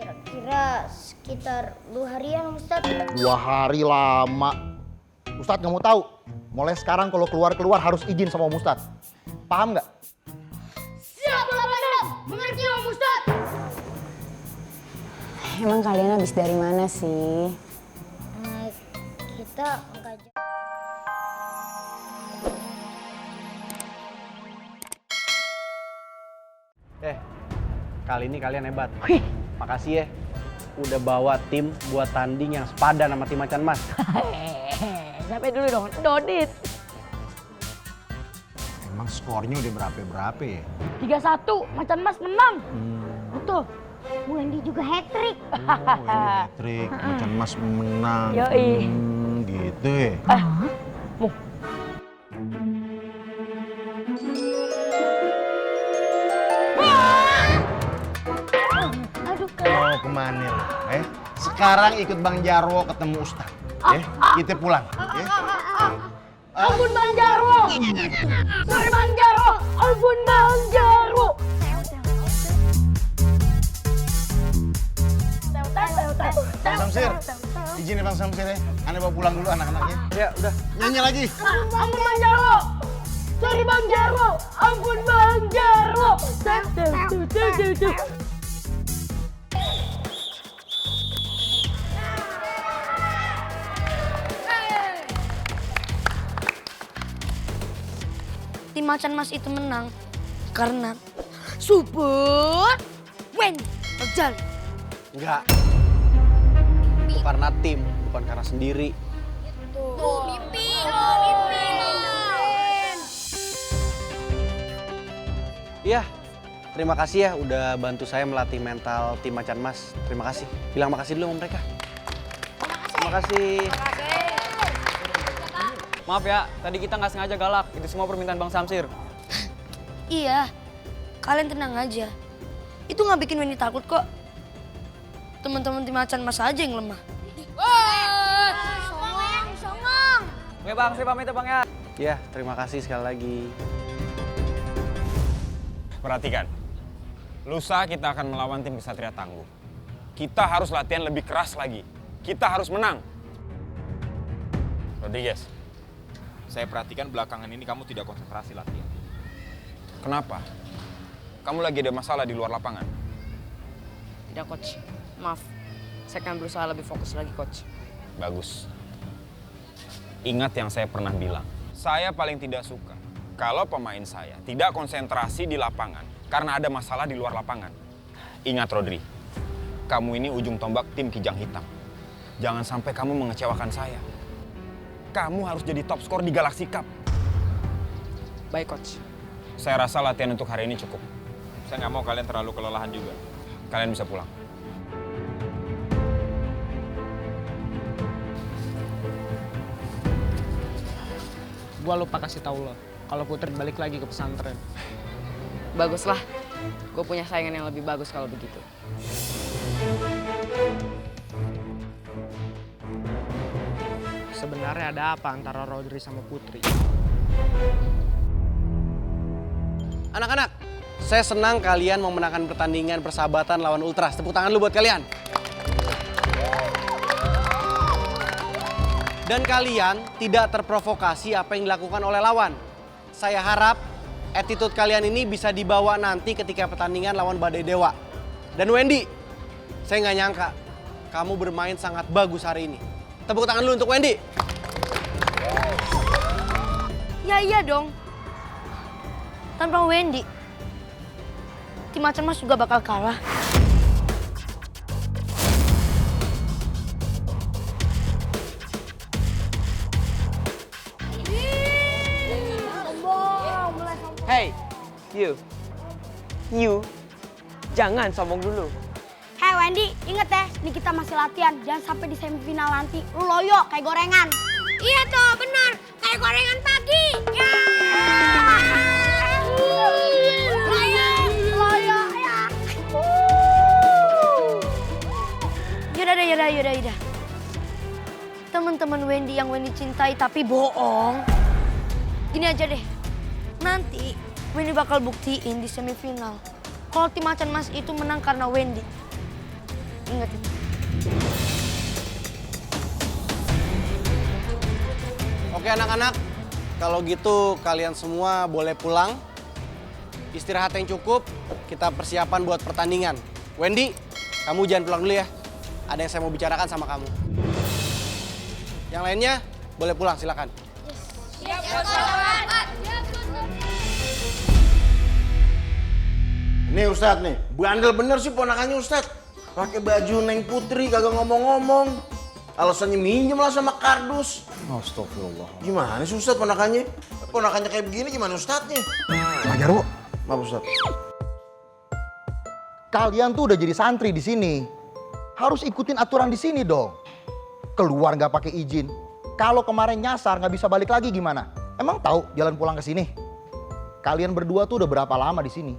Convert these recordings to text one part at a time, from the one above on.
Kira-kira sekitar 2 harian Ustadz. 2 hari lama. Ustadz nggak mau tahu. Mulai sekarang kalau keluar-keluar harus izin sama Om Ustadz. Paham nggak? Siap Komandan, mengerti Om Ustadz. Emang kalian habis dari mana sih? Kita nggak Kali ini kalian hebat. Makasih ya. Udah bawa tim buat tanding yang sepadan sama tim Macan Mas. Sampai dulu dong, Dodit. Emang skornya udah berapa ya? 3-1, Macan Mas menang. betul. Bu Wendy juga hat-trick. Oh, ini hat-trick. Macan Mas menang. Yoi. Gitu ya? Aduh, Mau kemana lo? Sekarang ikut Bang Jarwo ketemu Ustaz. Kita pulang. Ampun Bang Jarwo. Sorry Bang Jarwo. Ampun Bang Jarwo. Bang Samsir, izin ya Bang Samsir ya. Ane bawa pulang dulu anak-anaknya. Ya udah. Nyanyi lagi. Ampun Bang Jarwo. Sorry Bang Jarwo. Ampun Bang Jarwo. Tim Macan Mas itu menang karena Super Wendy terjali. Enggak. Itu karena tim, bukan karena sendiri. Tuh, mimpin. Iya. Terima kasih ya udah bantu saya melatih mental tim Macan Mas. Terima kasih. Bilang makasih dulu sama mereka. Terima kasih. Maaf ya, tadi kita nggak sengaja galak. Itu semua permintaan Bang Samsir. Iya, kalian tenang aja. Itu nggak bikin Wendy takut kok. Teman-teman tim Macan Mas aja yang lemah. Songong. Oke Bang, saya pamit ya Bang ya. Ya, terima kasih sekali lagi. Perhatikan, lusa kita akan melawan tim Kesatria Tangguh. Kita harus latihan lebih keras lagi. Kita harus menang. Rodriguez, saya perhatikan belakangan ini kamu tidak konsentrasi latihan. Kenapa? Kamu lagi ada masalah di luar lapangan? Tidak Coach, maaf. Saya akan berusaha lebih fokus lagi Coach. Bagus. Ingat yang saya pernah bilang. Saya paling tidak suka kalau pemain saya tidak konsentrasi di lapangan karena ada masalah di luar lapangan. Ingat Rodri, kamu ini ujung tombak tim Kijang Hitam. Jangan sampai kamu mengecewakan saya. Kamu harus jadi top skor di Galaxy Cup. Baik Coach. Saya rasa latihan untuk hari ini cukup. Saya nggak mau kalian terlalu kelelahan juga. Kalian bisa pulang. Gua lupa kasih tahu lo kalau Putri balik lagi ke pesantren. Baguslah. Gue punya saingan yang lebih bagus kalau begitu. Sebenarnya ada apa antara Rodri sama Putri? Anak-anak, saya senang kalian memenangkan pertandingan persahabatan lawan Ultras. Tepuk tangan dulu buat kalian. Dan kalian tidak terprovokasi apa yang dilakukan oleh lawan. Saya harap attitude kalian ini bisa dibawa nanti ketika pertandingan lawan Badai Dewa. Dan Wendy, saya nggak nyangka kamu bermain sangat bagus hari ini. Tepuk tangan dulu untuk Wendy. Ya iya dong. Tanpa Wendy, tim Macan Mas juga bakal kalah. Hey, you, jangan sombong dulu. Hei Wendy, inget ya, ini kita masih latihan. Jangan sampai di semifinal nanti lu loyo kayak gorengan. Iya tuh, benar. Kayak gorengan pagi. Ya. Loyo ya. Yaudah. Teman-teman Wendy yang Wendy cintai tapi bohong. Gini aja deh. Nanti Wendy bakal buktiin di semifinal kalau tim Macan Mas itu menang karena Wendy. Ingat itu. Oke anak-anak, kalau gitu kalian semua boleh pulang. Istirahat yang cukup, kita persiapan buat pertandingan. Wendy, kamu jangan pulang dulu ya. Ada yang saya mau bicarakan sama kamu. Yang lainnya boleh pulang, silakan. Nih Ustadz nih, bandel bener sih ponakannya Ustadz. Pakai baju Neng Putri kagak ngomong-ngomong. Alasannya minjem lah sama kardus. Astagfirullah. Gimana sih Ustadz ponakannya? Ponakannya kayak begini gimana Ustadznya? Bang Jarwo, Maaf Ustadz. kalian tuh udah jadi santri di sini. Harus ikutin aturan di sini dong. Keluar nggak pakai izin. Kalau kemarin nyasar nggak bisa balik lagi gimana? Emang tahu jalan pulang ke sini? Kalian berdua tuh udah berapa lama di sini?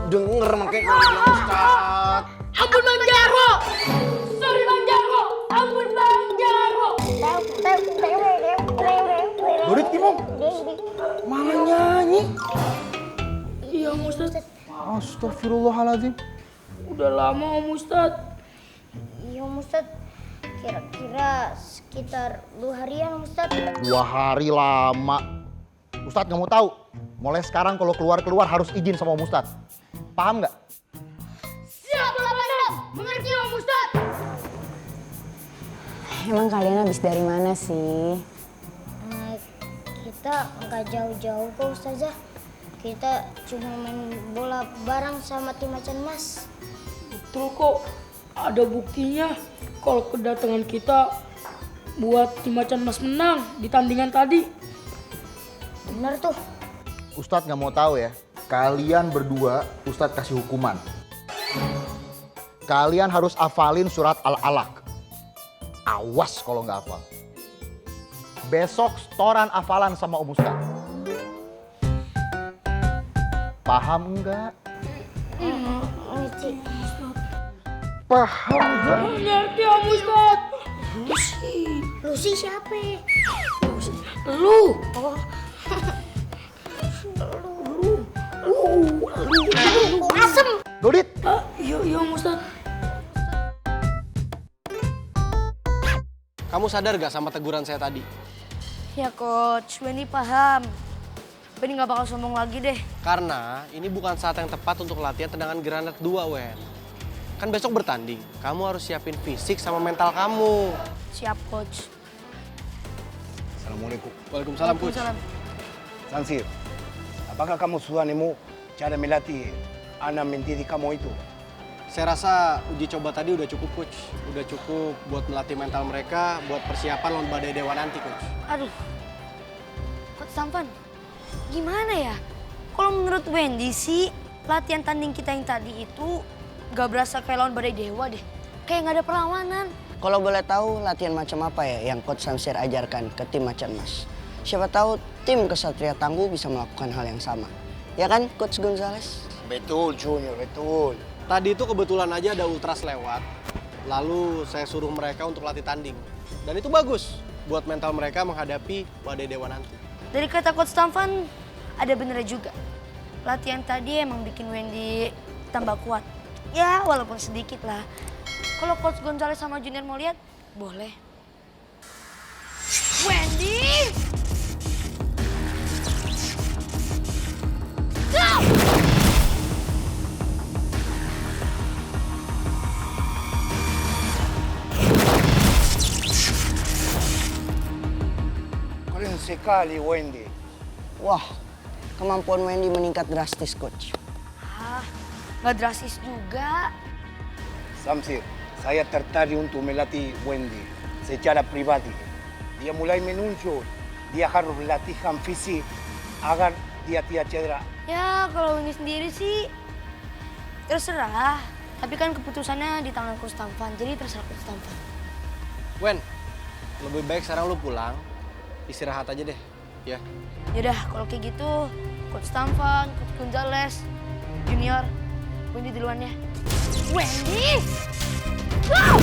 Denger makanya kalau bilang Ustadz. Ampun Bang Jarwo. Sorry Bang Jarwo. Ampun Bang Jarwo. Dorit gimana? Malah nyanyi. Iya Om Ustadz. Astagfirullahaladzim. Udah lama Om Ustadz. Iya Om Ustadz, kira-kira sekitar 2 harian Om Ustadz. 2 hari lama. Ustadz nggak mau tahu. Mulai sekarang kalau keluar-keluar harus izin sama Om Ustadz. Paham nggak? Siap Komandan. Mengerti Om Ustadz. Emang kalian habis dari mana sih? Kita nggak jauh-jauh kok Ustazah. Kita cuma main bola bareng sama tim Macan Mas. Betul kok. Ada buktinya kalau kedatangan kita buat tim Macan Mas menang di tandingan tadi. Bener tuh. Ustadz nggak mau tahu ya. Kalian berdua Ustadz kasih hukuman. Kalian harus hafalin surat Al-Alaq. Awas kalau nggak hafal. Besok setoran hafalan sama Om Ustadz. Paham nggak? Ngerti. Paham nggak? Mengerti Om Ustadz. Lucy siapa? Lu. Asem. Dorit, Iya Om Ustadz. Kamu sadar gak sama teguran saya tadi? Ya Coach, Wendy paham. Wendy nggak bakal sombong lagi deh. Karena ini bukan saat yang tepat untuk latihan tendangan granat 2, Wen. Kan besok bertanding, kamu harus siapin fisik sama mental kamu. Siap Coach. Assalamualaikum. Waalaikumsalam, Coach. Waalaikumsalam. Sansir, apakah kamu sudah nemu cara melatih anak mendidik kamu itu? Saya rasa uji coba tadi udah cukup, Coach. Udah cukup buat melatih mental mereka, buat persiapan lawan Badai Dewa nanti, Coach. Aduh, Coach Tampan, gimana ya? Kalau menurut Wendy sih, latihan tanding kita yang tadi itu gak berasa kayak lawan Badai Dewa deh. Kayak gak ada perlawanan. Kalau boleh tahu latihan macam apa ya yang Coach Sansir ajarkan ke tim Macan Mas? Siapa tahu tim Kesatria Tangguh bisa melakukan hal yang sama. Ya kan, Coach Gonzales? Betul, Junior, betul. Tadi itu kebetulan aja ada ultras lewat, lalu saya suruh mereka untuk latih tanding. Dan itu bagus buat mental mereka menghadapi Badai Dewa nanti. Dari kata Coach Tampan, ada benernya juga. Latihan tadi emang bikin Wendy tambah kuat. Ya, walaupun sedikit lah. Kalau Coach Gonzales sama Junior mau lihat, boleh. Wendy! Go! Keren sekali, Wendy. Wah, kemampuan Wendy meningkat drastis, Coach. Ah, nggak drastis juga. Samsir, saya tertarik untuk melatih Wendy secara pribadi. Dia mulai menuntut, dia harus latihan fisik agar dia tidak cedera. Ya, kalau Wendy sendiri sih terserah. Tapi kan keputusannya di tangan Coach Tampan, jadi terserah Coach Tampan. Wen, lebih baik sekarang lu pulang, istirahat aja deh, ya. Yaudah, kalau kayak gitu, Coach Tampan, Coach Gonzales, Junior, Wendy duluan ya. Wendy! Go!